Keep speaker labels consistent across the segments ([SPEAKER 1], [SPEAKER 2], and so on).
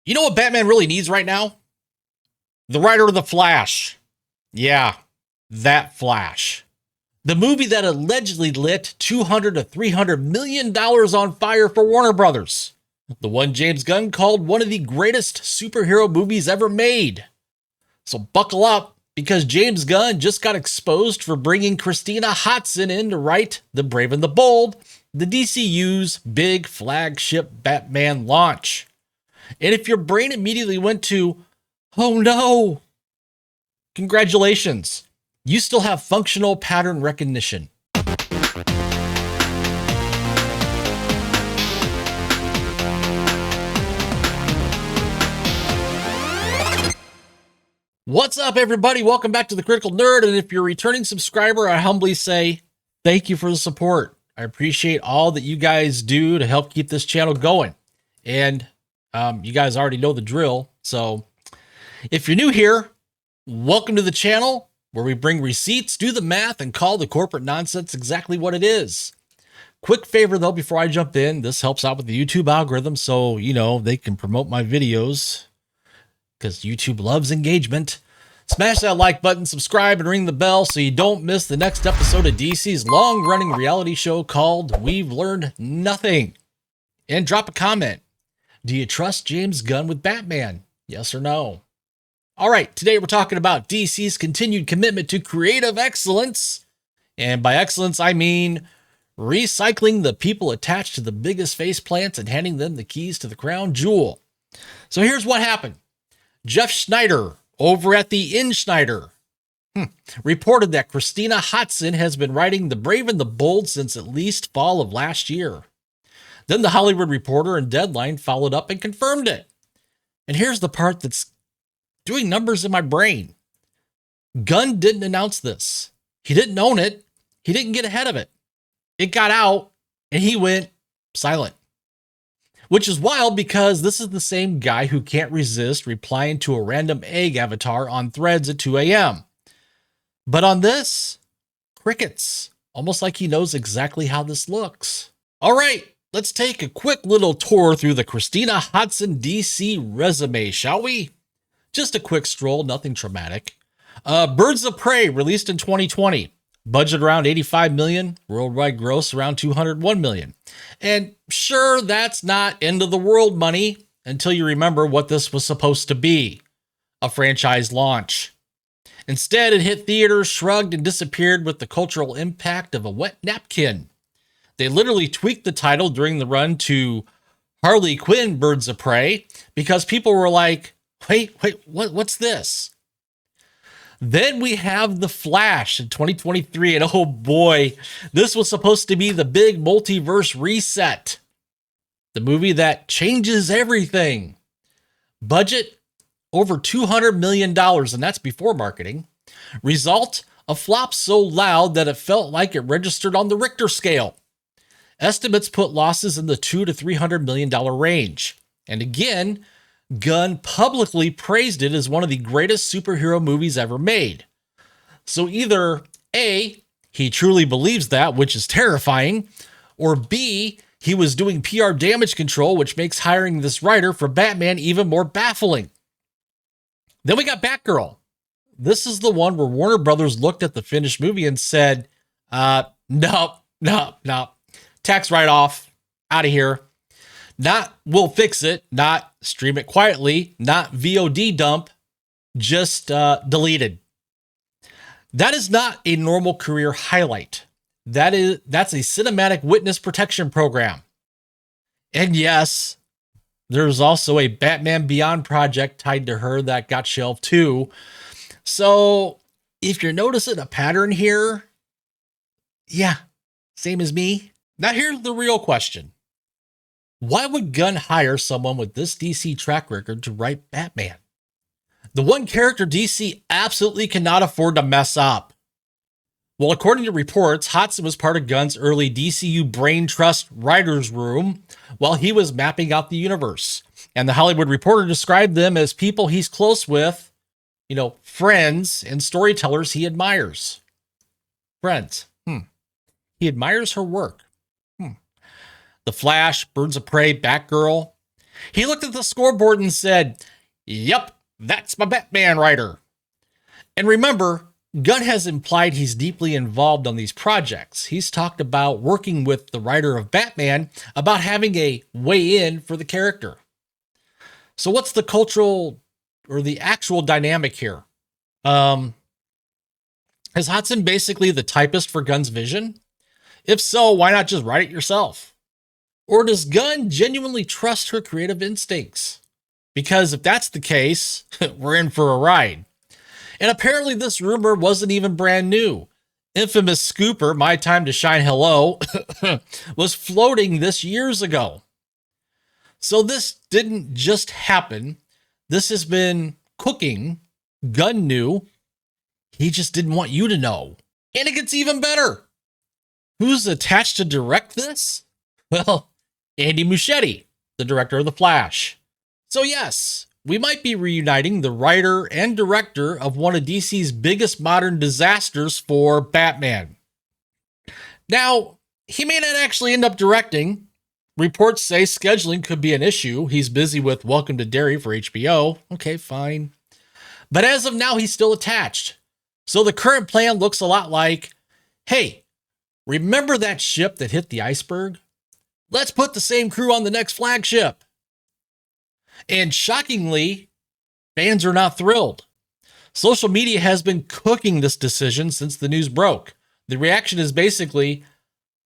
[SPEAKER 1] You know what Batman really needs right now? The writer of The Flash. Yeah, that Flash. The movie that allegedly lit $200 to $300 million on fire for Warner Brothers. The one James Gunn called one of the greatest superhero movies ever made. So buckle up, because James Gunn just got exposed for bringing Christina Hodson in to write The Brave and the Bold, the DCU's big flagship Batman launch. And if your brain immediately went to, oh no, congratulations, you still have functional pattern recognition. What's up, everybody? Welcome back to The Critical Nerd. And if you're a returning subscriber, I humbly say thank you for the support. I appreciate all that you guys do to help keep this channel going. And you guys already know the drill. So if you're new here, welcome to the channel where we bring receipts, do the math, and call the corporate nonsense exactly what it is. Quick favor, though, before I jump in, this helps out with the YouTube algorithm so, they can promote my videos, because YouTube loves engagement. Smash that like button, subscribe, and ring the bell so you don't miss the next episode of DC's long-running reality show called We've Learned Nothing. And drop a comment. Do you trust James Gunn with Batman? Yes or no? All right, today we're talking about DC's continued commitment to creative excellence. And by excellence, I mean recycling the people attached to the biggest faceplants and handing them the keys to the crown jewel. So here's what happened. Jeff Sneider over at the InSneider reported that Christina Hodson has been writing The Brave and the Bold since at least fall of last year. Then The Hollywood Reporter and Deadline followed up and confirmed it. And here's the part that's doing numbers in my brain. Gunn didn't announce this. He didn't own it. He didn't get ahead of it. It got out and he went silent. Which is wild, because this is the same guy who can't resist replying to a random egg avatar on Threads at 2 a.m. But on this, crickets. Almost like he knows exactly how this looks. All right, let's take a quick little tour through the Christina Hodson DC resume, shall we? Just a quick stroll, nothing traumatic. Birds of Prey, released in 2020. Budget around $85 million, worldwide gross around $201 million. And sure, that's not end of the world money until you remember what this was supposed to be, a franchise launch. Instead, it hit theaters, shrugged, and disappeared with the cultural impact of a wet napkin. They literally tweaked the title during the run to Harley Quinn Birds of Prey because people were like, wait, what's this? Then we have The Flash in 2023, and oh boy, this was supposed to be the big multiverse reset. The movie that changes everything. Budget, over $200 million, and that's before marketing. Result, a flop so loud that it felt like it registered on the Richter scale. Estimates put losses in the $200 to $300 million range. And again, Gunn publicly praised it as one of the greatest superhero movies ever made. So either A, he truly believes that, which is terrifying, or B, he was doing PR damage control, which makes hiring this writer for Batman even more baffling. Then we got Batgirl. This is the one where Warner Brothers looked at the finished movie and said, no, tax write-off, out of here. Not we'll fix it, not stream it quietly, not VOD dump, just deleted. That is not a normal career highlight. That's a cinematic witness protection program. And yes, there's also a Batman Beyond project tied to her that got shelved too. So if you're noticing a pattern here, yeah, same as me. Now here's the real question. Why would Gunn hire someone with this DC track record to write Batman? The one character DC absolutely cannot afford to mess up. Well, according to reports, Hodson was part of Gunn's early DCU Brain Trust writer's room while he was mapping out the universe. And the Hollywood Reporter described them as people he's close with, friends and storytellers he admires. Friends. He admires her work. The Flash, Birds of Prey, Batgirl. He looked at the scoreboard and said, "Yep, that's my Batman writer." And remember, Gunn has implied he's deeply involved on these projects. He's talked about working with the writer of Batman about having a way in for the character. So what's the cultural or the actual dynamic here? Is Hodson basically the typist for Gunn's vision? If so, why not just write it yourself? Or does Gunn genuinely trust her creative instincts? Because if that's the case, we're in for a ride. And apparently this rumor wasn't even brand new. Infamous scooper, My Time to Shine Hello, was floating this years ago. So this didn't just happen. This has been cooking. Gunn knew. He just didn't want you to know. And it gets even better. Who's attached to direct this? Well, Andy Muschietti, the director of The Flash. So yes, we might be reuniting the writer and director of one of DC's biggest modern disasters for Batman. Now, he may not actually end up directing. Reports say scheduling could be an issue. He's busy with Welcome to Derry for HBO. Okay, fine. But as of now, he's still attached. So the current plan looks a lot like, hey, remember that ship that hit the iceberg? Let's put the same crew on the next flagship. And shockingly, fans are not thrilled. Social media has been cooking this decision since the news broke. The reaction is basically,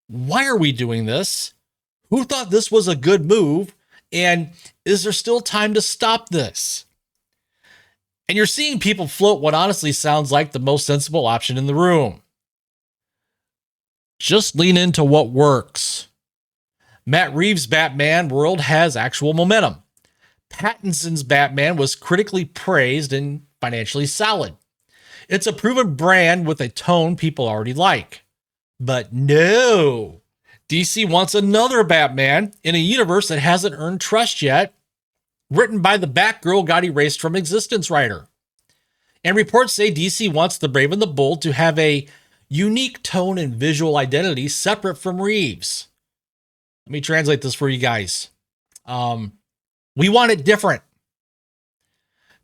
[SPEAKER 1] why are we doing this? Who thought this was a good move? And is there still time to stop this? And you're seeing people float what honestly sounds like the most sensible option in the room. Just lean into what works. Matt Reeves' Batman world has actual momentum. Pattinson's Batman was critically praised and financially solid. It's a proven brand with a tone people already like. But no, DC wants another Batman in a universe that hasn't earned trust yet, written by the Batgirl got erased from existence writer. And reports say DC wants the Brave and the Bold to have a unique tone and visual identity separate from Reeves. Let me translate this for you guys. We want it different.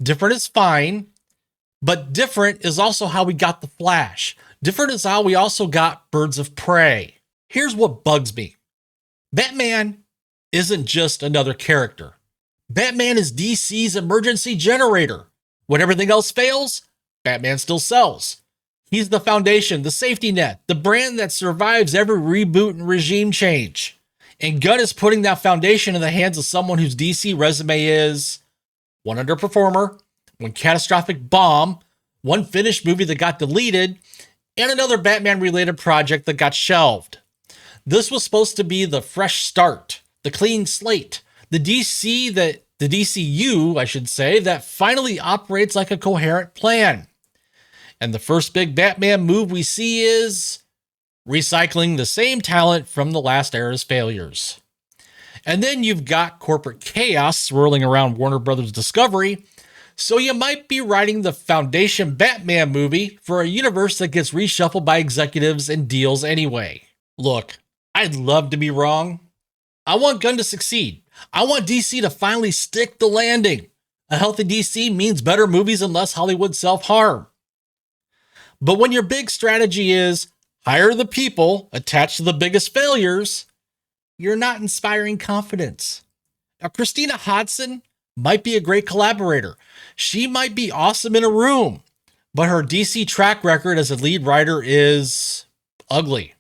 [SPEAKER 1] Different is fine, but different is also how we got the Flash. Different is how we also got Birds of Prey. Here's what bugs me. Batman isn't just another character. Batman is DC's emergency generator. When everything else fails, Batman still sells. He's the foundation, the safety net, the brand that survives every reboot and regime change. And Gunn is putting that foundation in the hands of someone whose DC resume is one underperformer, one catastrophic bomb, one finished movie that got deleted, and another Batman-related project that got shelved. This was supposed to be the fresh start, the clean slate, the DCU, I should say, that finally operates like a coherent plan. And the first big Batman move we see is recycling the same talent from the last era's failures. And then you've got corporate chaos swirling around Warner Brothers Discovery, so you might be writing the foundation Batman movie for a universe that gets reshuffled by executives and deals anyway. Look, I'd love to be wrong. I want Gunn to succeed. I want DC to finally stick the landing. A healthy DC means better movies and less Hollywood self-harm. But when your big strategy is hire the people attached to the biggest failures, you're not inspiring confidence. Now, Christina Hodson might be a great collaborator. She might be awesome in a room, but her DC track record as a lead writer is ugly.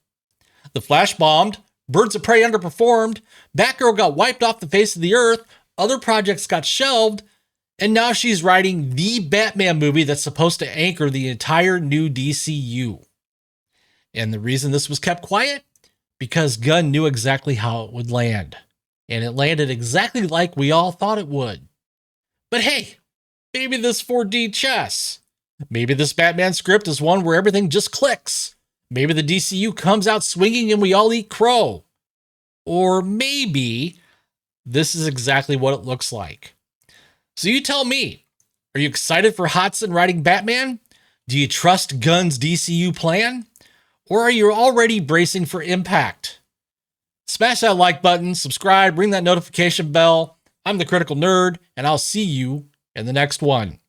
[SPEAKER 1] The Flash bombed, Birds of Prey underperformed, Batgirl got wiped off the face of the earth, other projects got shelved, and now she's writing the Batman movie that's supposed to anchor the entire new DCU. And the reason this was kept quiet? Because Gunn knew exactly how it would land. And it landed exactly like we all thought it would. But hey, maybe this 4D chess. Maybe this Batman script is one where everything just clicks. Maybe the DCU comes out swinging and we all eat crow. Or maybe this is exactly what it looks like. So you tell me, are you excited for Hodson writing Batman? Do you trust Gunn's DCU plan? Or are you already bracing for impact? Smash that like button, subscribe, ring that notification bell. I'm the Critical Nerd, and I'll see you in the next one.